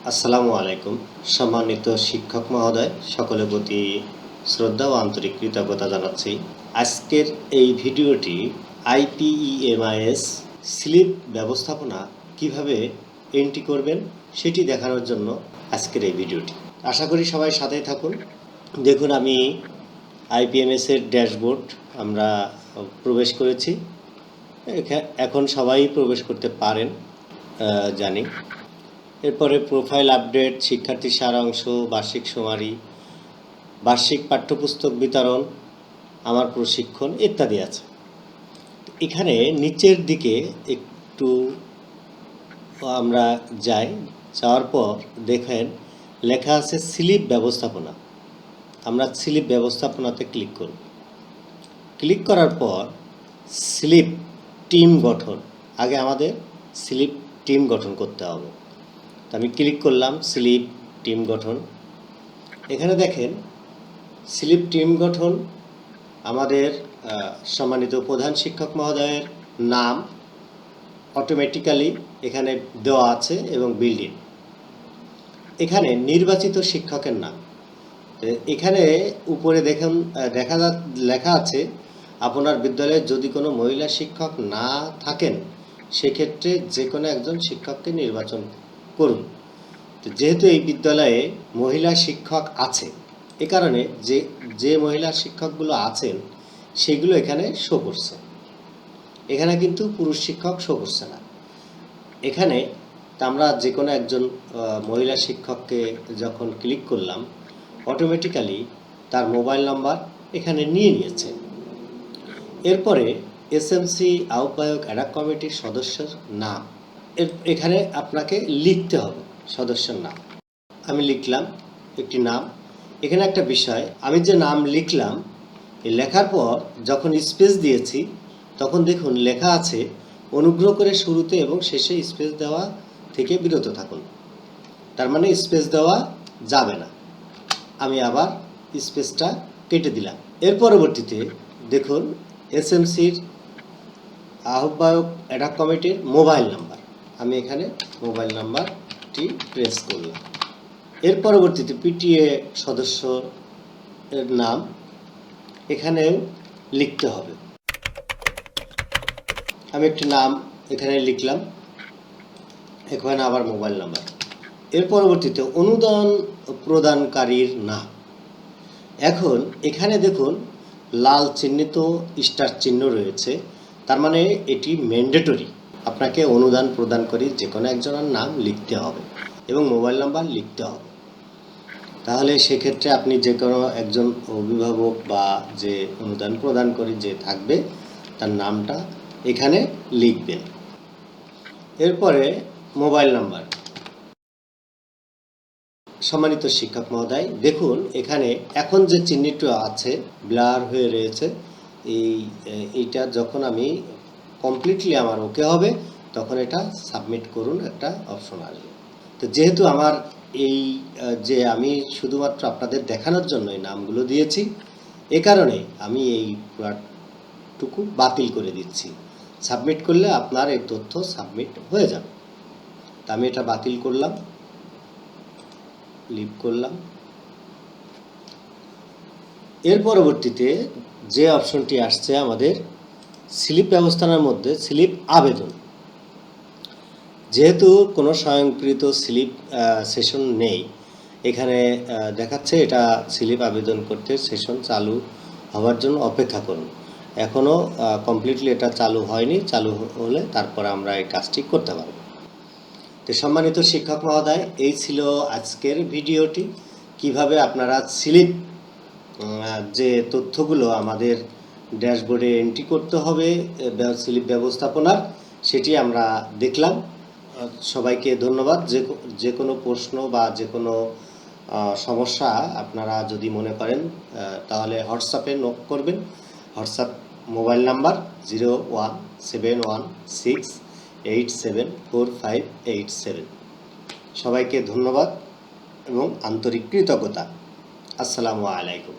আসসালামু আলাইকুম। সম্মানিত শিক্ষক মহোদয়, সকলের প্রতি শ্রদ্ধা ও আন্তরিক কৃতজ্ঞতা জানাচ্ছি। আজকের এই ভিডিওটি IPEMIS স্লিপ ব্যবস্থাপনা কিভাবে এন্ট্রি করবেন সেটি দেখানোর জন্য আজকের এই ভিডিওটি। আশা করি সবাই সাথেই থাকুন। দেখুন, আমি IPEMIS এর ড্যাশবোর্ড আমরা প্রবেশ করেছি। এখন সবাই প্রবেশ করতে পারেন জানি। এরপরে প্রোফাইল আপডেট, শিক্ষার্থী সারাংশ, বার্ষিক সুমারি, বার্ষিক পাঠ্যপুস্তক বিতরণ, আমার প্রশিক্ষণ ইত্যাদি আছে। এখানে নিচের দিকে একটু আমরা যাওয়ার পর দেখেন লেখা আছে স্লিপ ব্যবস্থাপনা। আমরা স্লিপ ব্যবস্থাপনাতে ক্লিক করব। ক্লিক করার পর স্লিপ টিম গঠন, আগে আমাদের স্লিপ টিম গঠন করতে হবে। আমি ক্লিক করলাম স্লিপ টিম গঠন। এখানে দেখেন স্লিপ টিম গঠন, আমাদের সম্মানিত প্রধান শিক্ষক মহোদয়ের নাম অটোমেটিক্যালি এখানে দেওয়া আছে এবং বিল্ডিং। এখানে নির্বাচিত শিক্ষকের নাম। এখানে উপরে দেখুন লেখা আছে আপনার বিদ্যালয়ে যদি কোনো মহিলা শিক্ষক না থাকেন সেক্ষেত্রে যে কোনো একজন শিক্ষককে নির্বাচন করুন। যেহেতু এই বিদ্যালয়ে মহিলা শিক্ষক আছে, এ কারণে যে মহিলা শিক্ষকগুলো আছেন সেগুলো এখানে শো করছে। এখানে কিন্তু পুরুষ শিক্ষক শো করছে না। এখানে আমরা যে কোনো একজন মহিলা শিক্ষককে যখন ক্লিক করলাম অটোমেটিক্যালি তার মোবাইল নাম্বার এখানে নিয়েছে। এরপরে SMC আহ্বায়ক অ্যাডাক কমিটির সদস্যের নাম এখানে আপনাকে লিখতে হবে, সদস্যের নাম। আমি লিখলাম একটি নাম। এখানে একটা বিষয়, আমি যে নাম লিখলাম এই লেখার পর যখন স্পেস দিয়েছি তখন দেখুন লেখা আছে অনুগ্রহ করে শুরুতে এবং শেষে স্পেস দেওয়া থেকে বিরত থাকুন। তার মানে স্পেস দেওয়া যাবে না। আমি আবার স্পেসটা কেটে দিলাম। এর পরবর্তীতে দেখুন SMCর আহ্বায়ক অ্যাডাক কমিটির মোবাইল নাম্বার, আমি এখানে মোবাইল নাম্বারটি প্রেস করলাম। এর পরবর্তীতে PTA সদস্যের নাম এখানেও লিখতে হবে। আমি একটি নাম এখানে লিখলাম, এখানে আবার মোবাইল নাম্বার। এর পরবর্তীতে অনুদান প্রদানকারীর নাম। এখন এখানে দেখুন লাল চিহ্নিত স্টার চিহ্ন রয়েছে, তার মানে এটি ম্যান্ডেটরি, আপনাকে অনুদান প্রদানকারী যে কোনো একজনের নাম লিখতে হবে এবং মোবাইল নাম্বার লিখতে হবে। তাহলে সেক্ষেত্রে আপনি যে কোনো একজন অভিভাবক বা যে অনুদান প্রদানকারী যে থাকবে তার নামটা এখানে লিখবেন। এরপরে মোবাইল নাম্বার। সম্মানিত শিক্ষক মহোদয়, দেখুন এখানে এখন যে চিহ্নটি আছে ব্লার হয়ে রয়েছে, এইটা যখন আমি কমপ্লিটলি আমার ওকে হবে তখন এটা সাবমিট করুন একটা অপশন আসবে। তো যেহেতু আমার এই যে আমি শুধুমাত্র আপনাদের দেখানোর জন্য এই নামগুলো দিয়েছি, এ কারণে আমি এই পুরাটুকু বাতিল করে দিচ্ছি। সাবমিট করলে আপনার এই তথ্য সাবমিট হয়ে যাবে। তা আমি এটা বাতিল করলাম, লিভ করলাম। এর পরবর্তীতে যে অপশনটি আসছে আমাদের স্লিপ ব্যবস্থার মধ্যে স্লিপ আবেদন। যেহেতু কোনো স্বয়ংক্রিয়ত স্লিপ সেশন নেই, এখানে দেখাচ্ছে এটা স্লিপ আবেদন করতে সেশন চালু হওয়ার জন্য অপেক্ষা করুন। এখনও কমপ্লিটলি এটা চালু হয়নি, চালু হলে তারপর আমরা এই কাজটি করতে পারব। তো সম্মানিত শিক্ষক মহোদয়, এই ছিল আজকের ভিডিওটি। কিভাবে আপনারা স্লিপ যে তথ্যগুলো আমাদের ড্যাশবোর্ডে এন্ট্রি করতে হবে স্লিপ ব্যবস্থাপনার, সেটি আমরা দেখলাম। সবাইকে ধন্যবাদ। যে কোনো প্রশ্ন বা যে কোনো সমস্যা আপনারা যদি মনে করেন তাহলে হোয়াটসঅ্যাপে নক করবেন। WhatsApp mobile number 017168745887। সবাইকে ধন্যবাদ এবং আন্তরিক কৃতজ্ঞতা। আসসালামু আলাইকুম।